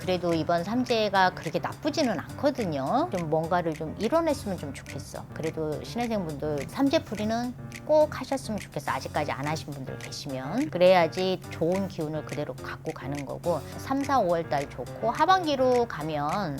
그래도 이번 삼재가 그렇게 나쁘지는 않거든요. 좀 뭔가를 좀 이뤄냈으면 좀 좋겠어. 그래도 신혜생분들 삼재풀이는 꼭 하셨으면 좋겠어. 아직까지 안 하신 분들 계시면. 그래야지 좋은 기운을 그대로 갖고 가는 거고 3, 4, 5월 달 좋고 하반기로 가면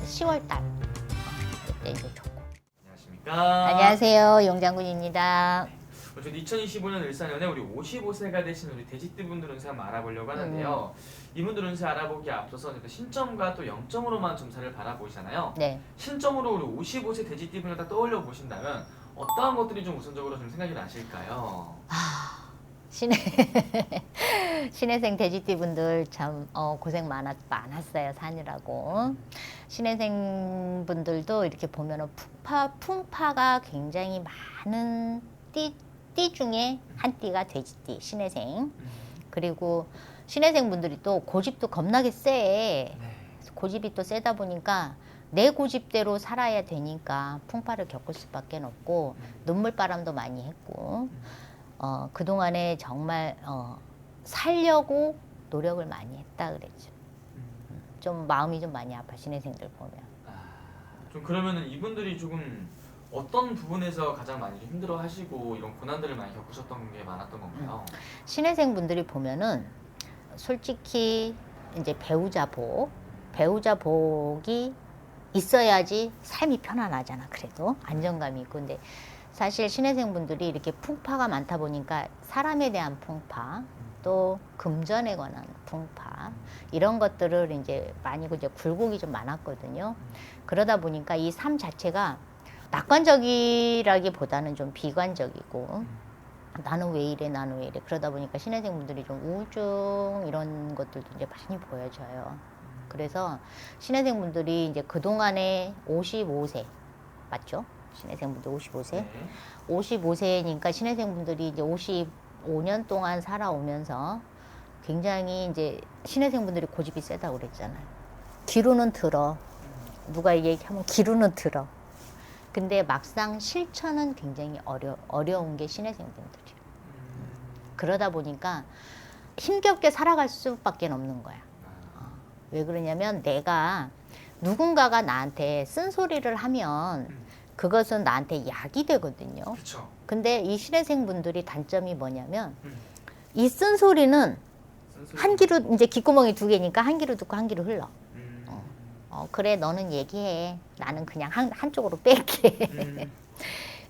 10월 달 그때 이제 좋고. 안녕하십니까. 안녕하세요. 용장군입니다. 저도 2025년 을사년에 우리 55세가 되신 우리 돼지띠분들 운세 한번 알아보려고 하는데요. 이분들 운세 알아보기에 앞서서 신점과 또 영점으로만 점사를 바라보시잖아요. 네. 신점으로 우리 55세 돼지띠분을 딱 떠올려 보신다면 어떠한 것들이 좀 우선적으로 좀 생각이 나실까요? 신혜생 돼지띠분들 참 고생 많았어요. 사느라고. 신혜생 분들도 이렇게 보면은 풍파가 굉장히 많은 띠 중에 한 띠가 돼지띠, 신혜생. 그리고 신혜생 분들이 또 고집도 겁나게 세. 고집이 또 세다 보니까 내 고집대로 살아야 되니까 풍파를 겪을 수밖에 없고 눈물바람도 많이 했고 그동안에 정말 살려고 노력을 많이 했다 그랬죠. 좀 마음이 좀 많이 아파 신혜생들 보면. 좀 그러면은 이분들이 조금 어떤 부분에서 가장 많이 좀 힘들어하시고 이런 고난들을 많이 겪으셨던 게 많았던 건가요? 신혜생 분들이 보면은 솔직히 이제 배우자 복이 있어야지 삶이 편안하잖아. 그래도 안정감이 있고. 근데 사실 신혜생 분들이 이렇게 풍파가 많다 보니까 사람에 대한 풍파, 또 금전에 관한 풍파 이런 것들을 이제 많이 이제 굴곡이 좀 많았거든요. 그러다 보니까 이 삶 자체가 낙관적이라기보다는 좀 비관적이고 나는 왜 이래 그러다 보니까 신혜생 분들이 좀 우울증 이런 것들도 이제 많이 보여져요. 그래서 신혜생 분들이 이제 그동안에 55세 맞죠? 신혜생 분들 55세. 네. 55세니까 신혜생 분들이 이제 55년 동안 살아오면서 굉장히 이제 신혜생 분들이 고집이 세다고 그랬잖아요. 귀로는 들어. 누가 얘기하면 귀로는 들어. 근데 막상 실천은 굉장히 어려운 게 신혜생 분들이에요. 그러다 보니까 힘겹게 살아갈 수밖에 없는 거야. 왜 그러냐면 내가 누군가가 나한테 쓴소리를 하면 그것은 나한테 약이 되거든요. 그렇죠. 근데 이 신혜생 분들이 단점이 뭐냐면 이 쓴소리는 한 귀로 이제 귓구멍이 두 개니까 한 귀로 듣고 한 귀로 흘러. 그래 너는 얘기해. 나는 그냥 한쪽으로 뺄게.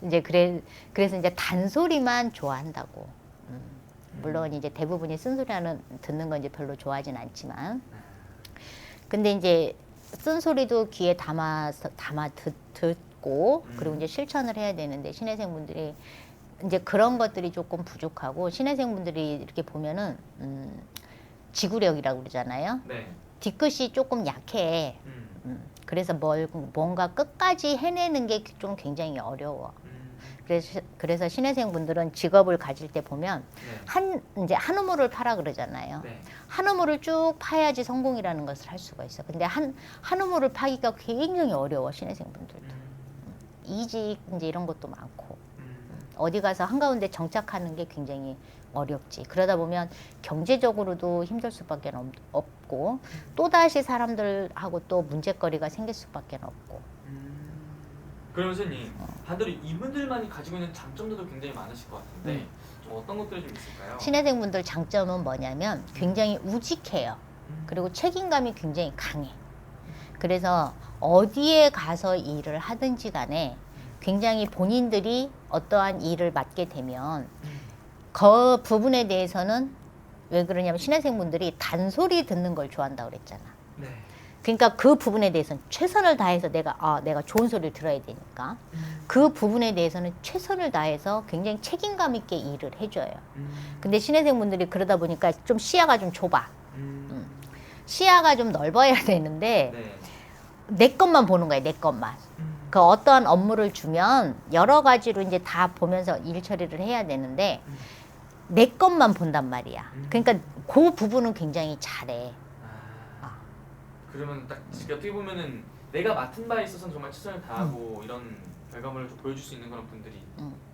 이제 그래서 이제 단소리만 좋아한다고. 물론 이제 대부분이 쓴소리 듣는 건 이제 별로 좋아하진 않지만. 근데 이제 쓴소리도 귀에 듣고 그리고 이제 실천을 해야 되는데 신혜생 분들이 이제 그런 것들이 조금 부족하고 신혜생 분들이 이렇게 보면은 지구력이라고 그러잖아요. 네. 뒤끝이 조금 약해. 그래서 뭔가 끝까지 해내는 게 좀 굉장히 어려워. 그래서 신혜생 분들은 직업을 가질 때 보면 이제 한 우물을 파라 그러잖아요. 네. 한 우물을 쭉 파야지 성공이라는 것을 할 수가 있어. 근데 한 우물을 파기가 굉장히 어려워 신혜생 분들도. 이직 이제 이런 것도 많고 어디 가서 한가운데 정착하는 게 굉장히 어렵지. 그러다 보면 경제적으로도 힘들 수밖에 없고 또다시 사람들하고 또 문제거리가 생길 수밖에 없고. 그럼 선생님 반대로 이분들만이 가지고 있는 장점들도 굉장히 많으실 것 같은데 좀 어떤 것들이 좀 있을까요? 신혜생 분들 장점은 뭐냐면 굉장히 우직해요. 그리고 책임감이 굉장히 강해. 그래서 어디에 가서 일을 하든지 간에 굉장히 본인들이 어떠한 일을 맡게 되면 그 부분에 대해서는 왜 그러냐면 신혜생 분들이 단소리 듣는 걸 좋아한다고 그랬잖아. 네. 그러니까 그 부분에 대해서는 최선을 다해서 내가 좋은 소리를 들어야 되니까 그 부분에 대해서는 최선을 다해서 굉장히 책임감 있게 일을 해줘요. 근데 신혜생 분들이 그러다 보니까 좀 시야가 좀 좁아. 시야가 좀 넓어야 되는데 네. 내 것만 보는 거야, 내 것만. 그 어떠한 업무를 주면 여러 가지로 이제 다 보면서 일 처리를 해야 되는데 내 것만 본단 말이야. 그러니까 그 부분은 굉장히 잘해. 그러면 딱 어떻게 보면은 내가 맡은 바에 있어서는 정말 최선을 다하고 이런 결과물을 좀 보여줄 수 있는 그런 분들이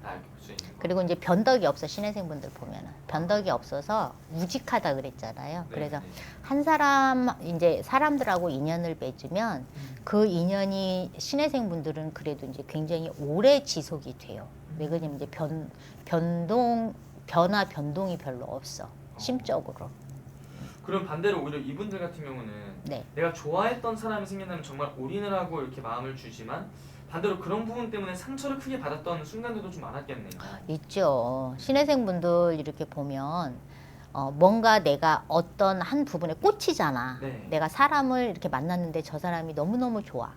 다 이렇게 볼 수 있는 거. 그리고 이제 변덕이 없어. 신혜생분들 보면은 변덕이 없어서 우직하다 그랬잖아요. 네, 그래서 네. 한 사람 이제 사람들하고 인연을 맺으면 그 인연이 신혜생분들은 그래도 이제 굉장히 오래 지속이 돼요. 왜 그러냐면 이제 변동이 별로 없어. 심적으로. 그럼 반대로 오히려 이분들 같은 경우는 네. 내가 좋아했던 사람이 생긴다면 정말 올인을 하고 이렇게 마음을 주지만 반대로 그런 부분 때문에 상처를 크게 받았던 순간들도 좀 많았겠네요. 있죠. 신혜생분들 이렇게 보면 뭔가 내가 어떤 한 부분에 꽂히잖아. 네. 내가 사람을 이렇게 만났는데 저 사람이 너무너무 좋아.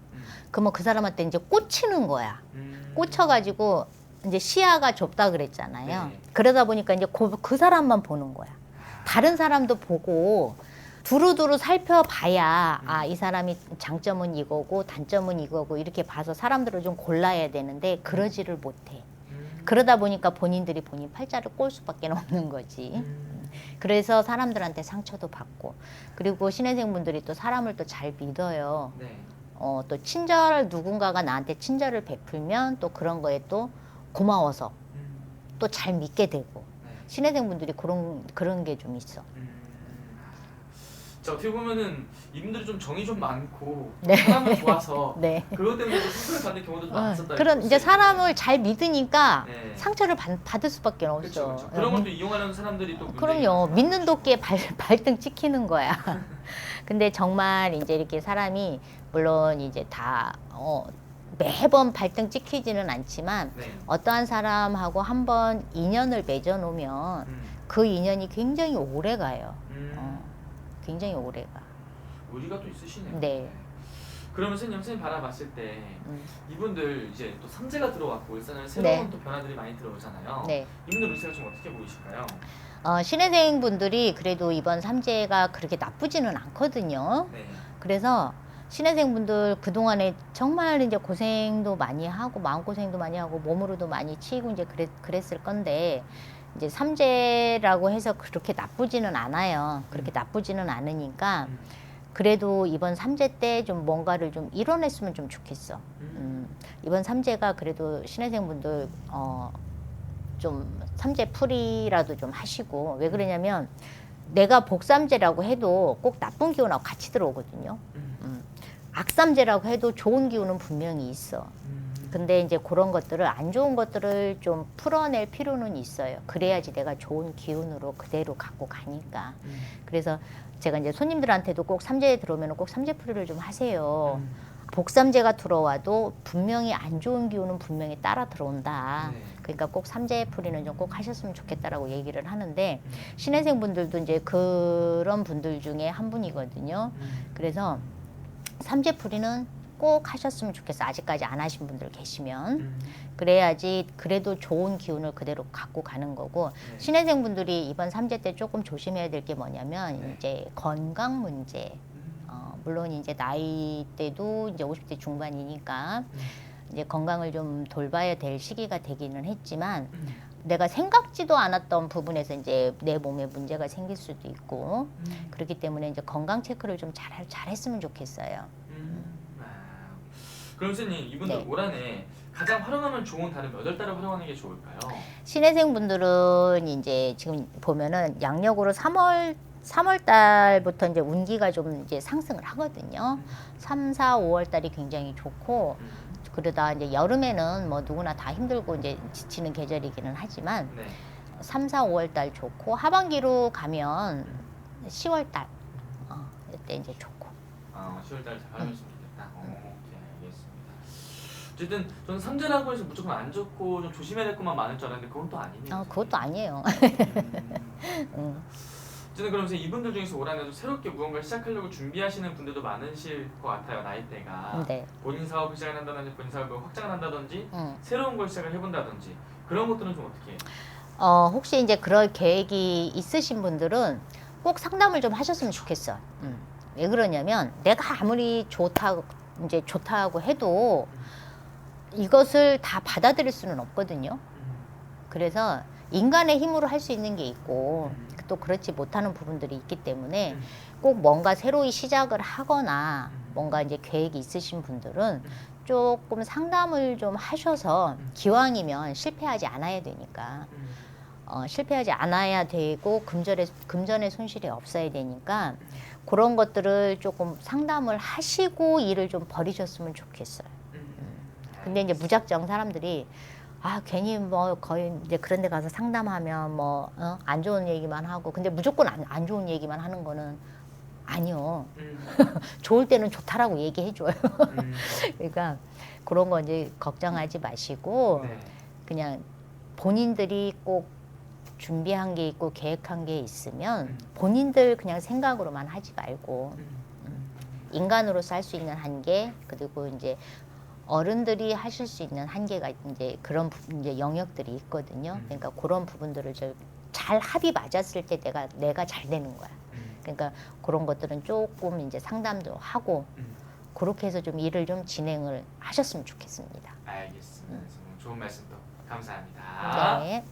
그러면 그 사람한테 이제 꽂히는 거야. 꽂혀가지고 이제 시야가 좁다 그랬잖아요. 네. 그러다 보니까 이제 그 사람만 보는 거야. 다른 사람도 보고 두루두루 살펴봐야 이 사람이 장점은 이거고 단점은 이거고 이렇게 봐서 사람들을 좀 골라야 되는데 그러지를 못해. 그러다 보니까 본인들이 본인 팔자를 꼴 수밖에 없는 거지. 그래서 사람들한테 상처도 받고 그리고 신혜생분들이 또 사람을 또 잘 믿어요. 네. 또 친절 누군가가 나한테 친절을 베풀면 또 그런 거에 또 고마워서 또 잘 믿게 되고 네. 신혜생분들이 그런 게 좀 있어. 자, 어떻게 보면은 이분들이 좀 정이 좀 많고 네. 사람을 좋아서 네. 그것 때문에 좀 상처를 받는 경우도 좀 많았었다. 그런 이제 사람을 잘 믿으니까 네. 상처를 받을 수밖에 없어. 그렇죠, 그렇죠. 그런 것도 이용하는 사람들이 또 그럼요. 믿는 도끼에 발등 찍히는 거야. 근데 정말 이제 이렇게 사람이 물론 이제 다 매번 발등 찍히지는 않지만 네. 어떠한 사람하고 한번 인연을 맺어 놓으면 그 인연이 굉장히 오래 가요. 굉장히 오래 가. 의리가 또 있으시네요. 네. 그러면 선생님 바라봤을 때 이분들 이제 또 삼재가 들어왔고 일산에 새로운 네. 또 변화들이 많이 들어오잖아요. 네. 이분들 운세가 좀 어떻게 보이실까요? 신혜생 분들이 그래도 이번 삼재가 그렇게 나쁘지는 않거든요. 네. 그래서 신혜생 분들 그동안에 정말 이제 고생도 많이 하고 마음고생도 많이 하고 몸으로도 많이 치이고 이제 그랬을 건데 이제 삼재라고 해서 그렇게 나쁘지는 않아요. 그렇게 나쁘지는 않으니까 그래도 이번 삼재 때 좀 뭔가를 좀 이뤄냈으면 좀 좋겠어. 이번 삼재가 그래도 신혜생 분들 좀 삼재 풀이라도 좀 하시고 왜 그러냐면 내가 복삼재라고 해도 꼭 나쁜 기운하고 같이 들어오거든요. 악삼재라고 해도 좋은 기운은 분명히 있어. 근데 이제 그런 것들을 안 좋은 것들을 좀 풀어낼 필요는 있어요. 그래야지 내가 좋은 기운으로 그대로 갖고 가니까. 그래서 제가 이제 손님들한테도 꼭 삼재에 들어오면 꼭 삼재풀이를 좀 하세요. 복삼재가 들어와도 분명히 안 좋은 기운은 분명히 따라 들어온다. 네. 그러니까 꼭 삼재풀이는 좀 꼭 하셨으면 좋겠다라고 얘기를 하는데 신혜생 분들도 이제 그런 분들 중에 한 분이거든요. 그래서 삼재풀이는 꼭 하셨으면 좋겠어. 아직까지 안 하신 분들 계시면. 그래야지 그래도 좋은 기운을 그대로 갖고 가는 거고 네. 신혜생 분들이 이번 삼재 때 조금 조심해야 될 게 뭐냐면 네. 이제 건강 문제. 물론 이제 나이대도 이제 50대 중반이니까 이제 건강을 좀 돌봐야 될 시기가 되기는 했지만 내가 생각지도 않았던 부분에서 이제 내 몸에 문제가 생길 수도 있고 그렇기 때문에 이제 건강 체크를 좀 잘했으면 좋겠어요. 그럼 선생님 이분들 네. 올 한해 가장 활용하면 좋은 달은 몇 월 달에 활용하는 게 좋을까요? 신혜생 분들은 이제 지금 보면은 양력으로 3월 달부터 이제 운기가 좀 이제 상승을 하거든요. 3, 4, 5월 달이 굉장히 좋고 그러다 이제 여름에는 뭐 누구나 다 힘들고 이제 지치는 계절이기는 하지만 네. 3, 4, 5월 달 좋고 하반기로 가면 10월 달 이때 이제 좋고. 10월 달에 잘 활용했으면 좋겠다. 오케이, 알겠습니다. 어쨌든 저는 삼재라고 해서 무조건 안 좋고 좀 조심해야 될 것만 많을 줄 알았는데 그건 또 아니네요. 그것도 아니에요. 어쨌든 그러면서 이분들 중에서 올 한해도 새롭게 무언가를 시작하려고 준비하시는 분들도 많으실 것 같아요. 나이대가. 네. 본인 사업을 시작을 한다든지 본인 사업을 확장을 한다든지 응. 새로운 걸 시작을 해본다든지 그런 것들은 좀 어떻게 해요? 혹시 이제 그럴 계획이 있으신 분들은 꼭 상담을 좀 하셨으면 좋겠어. 왜 그러냐면 내가 아무리 좋다고 해도 이것을 다 받아들일 수는 없거든요. 그래서 인간의 힘으로 할 수 있는 게 있고 또 그렇지 못하는 부분들이 있기 때문에 꼭 뭔가 새로이 시작을 하거나 뭔가 이제 계획이 있으신 분들은 조금 상담을 좀 하셔서 기왕이면 실패하지 않아야 되니까 실패하지 않아야 되고 금전의 손실이 없어야 되니까 그런 것들을 조금 상담을 하시고 일을 좀 버리셨으면 좋겠어요. 근데 이제 무작정 사람들이 괜히 뭐 거의 이제 그런 데 가서 상담하면 뭐 안 좋은 얘기만 하고 근데 무조건 안 좋은 얘기만 하는 거는 아니요. 좋을 때는 좋다라고 얘기해줘요. 그러니까 그런 거 이제 걱정하지 마시고 네. 그냥 본인들이 꼭 준비한 게 있고 계획한 게 있으면 본인들 그냥 생각으로만 하지 말고 인간으로서 할 수 있는 한계 그리고 이제 어른들이 하실 수 있는 한계가 이제 그런 이제 영역들이 있거든요. 그러니까 그런 부분들을 잘 합이 맞았을 때 내가 잘 되는 거야. 그러니까 그런 것들은 조금 이제 상담도 하고 그렇게 해서 좀 일을 좀 진행을 하셨으면 좋겠습니다. 알겠습니다. 좋은 말씀도 감사합니다. 네.